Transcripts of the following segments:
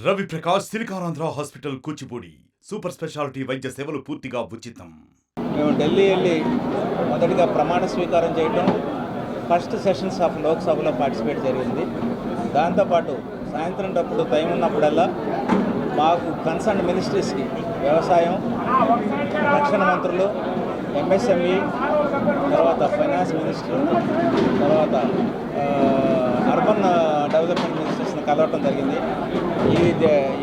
Ravi Prakash Siliconandhra hospital Kuchipudi super speciality వైద్య సేవలు పూర్తిగా ఉచితం. మేము ఢిల్లీ వెళ్ళి మొదటిగా ప్రమాణ స్వీకారం చేయడం, ఫస్ట్ సెషన్స్ ఆఫ్ లోక్సభలో పార్టిసిపేట్ జరిగింది. దాంతోపాటు సాయంత్రం టప్పుడు టైం ఉన్నప్పుడల్లా మాకు కన్సర్న్ మినిస్ట్రీస్కి వ్యవసాయం, రక్షణ మంత్రులు, ఎంఎస్ఎంఈ, తర్వాత ఫైనాన్స్ మినిస్టర్, తర్వాత అర్బన్ డెవలప్మెంట్ మినిస్టర్స్ని కలవటం జరిగింది.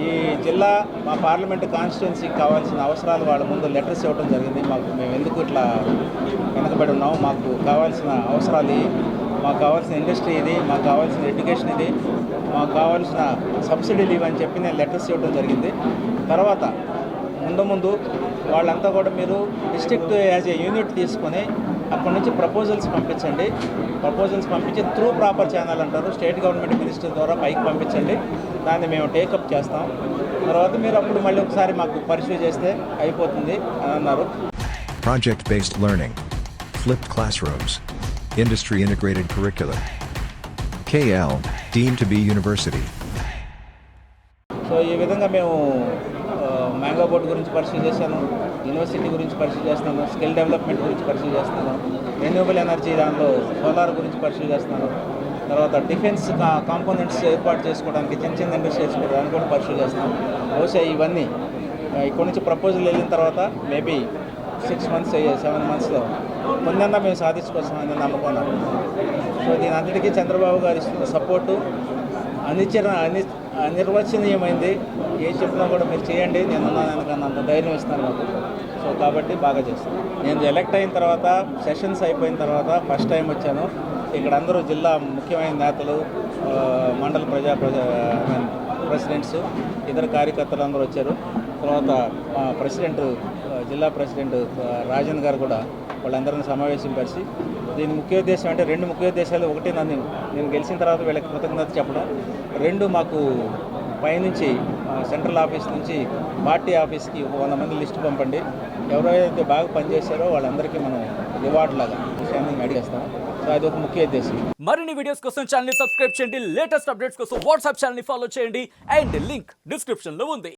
ఈ జిల్లా మా పార్లమెంట్ కాన్స్టిట్యున్సీకి కావాల్సిన అవసరాలు వాళ్ళ ముందు లెటర్స్ ఇవ్వడం జరిగింది. మేము ఎందుకు ఇట్లా వెనకబడి ఉన్నాము, మాకు కావాల్సిన అవసరాలు ఇవి, మాకు కావాల్సిన ఇండస్ట్రీ ఇది, మాకు కావాల్సిన ఎడ్యుకేషన్ ఇది, మాకు కావాల్సిన సబ్సిడీలు ఇవని చెప్పి నేను లెటర్స్ ఇవ్వడం జరిగింది. తర్వాత ముందు వాళ్ళంతా కూడా మీరు డిస్ట్రిక్ట్ యాజ్ ఏ యూనిట్ తీసుకొని అక్కడి నుంచి ప్రపోజల్స్ పంపించండి. ప్రపోజల్స్ పంపించి త్రూ ప్రాపర్ ఛానల్ అంటారు, స్టేట్ గవర్నమెంట్ మినిస్టర్ ద్వారా పైకి పంపించండి. దాన్ని మేము టేకప్ చేస్తాం. తర్వాత మీరు అప్పుడు మళ్ళీ ఒకసారి మాకు పర్సూ చేస్తే అయిపోతుంది అని అన్నారు. Project based learning, flipped classrooms, industry integrated curriculum. KL deemed to be university. So ఈ విధంగా మేము మ్యాంగో బోర్డు గురించి పరిశీలి చేశాను, యూనివర్సిటీ గురించి పరిశీలి చేస్తున్నాను, స్కిల్ డెవలప్మెంట్ గురించి పరిశీలి చేస్తున్నాను, రెన్యూబుల్ ఎనర్జీ దానిలో సోలార్ గురించి పరిశీలి చేస్తున్నాను. తర్వాత డిఫెన్స్ కాంపోనెంట్స్ ఏర్పాటు చేసుకోవడానికి చిన్న ఇండస్ట్రీస్ దాన్ని కూడా పరిశీలి చేస్తున్నాం. బహుశా ఇవన్నీ ఇక్కడి నుంచి ప్రపోజల్ వెళ్ళిన తర్వాత మేబీ 6 months 7 monthsలో ముందన్నా మేము సాధించుకోవచ్చామని నమ్ముకున్నాను. సో దీని అంతటికీ చంద్రబాబు గారు ఇస్తున్న సపోర్టు అనిర్వచనీయమైంది. ఏం చెప్పినా కూడా మీరు చేయండి, నేను అంత ధైర్యం ఇస్తాను నాకు. సో కాబట్టి బాగా చేస్తాను. నేను ఎలక్ట్ అయిన తర్వాత సెషన్స్ అయిపోయిన తర్వాత ఫస్ట్ టైం వచ్చాను. ఇక్కడ అందరూ జిల్లా ముఖ్యమైన నేతలు, మండల ప్రెసిడెంట్స్, ఇతర కార్యకర్తలు అందరూ వచ్చారు. తర్వాత మా జిల్లా ప్రెసిడెంట్ రాజన్ గారు కూడా వాళ్ళందరినీ సమావేశపరిచి దీని ముఖ్య ఉద్దేశం అంటే 2 ముఖ్య ఉద్దేశాలు. ఒకటి నేను గెలిచిన తర్వాత వీళ్ళకి కృతజ్ఞత చెప్పడం, 2 మాకు పైనుంచి సెంట్రల్ ఆఫీస్ నుంచి పార్టీ ఆఫీస్కి 100 మంది లిస్టు పంపండి, ఎవరైతే బాగా పనిచేశారో వాళ్ళందరికీ మనం రివార్డ్ లాగా విషయాన్ని అడిగేస్తాం. సో అది ఒక ముఖ్య ఉద్దేశం. మరిన్ని వీడియోస్ కోసం ఛానల్ ని సబ్స్క్రైబ్ చేయండి, లేటెస్ట్ అప్డేట్స్ కోసం వాట్సాప్ ఛానల్ ని ఫాలో చేయండి, అండ్ లింక్ డిస్క్రిప్షన్ లో ఉంది.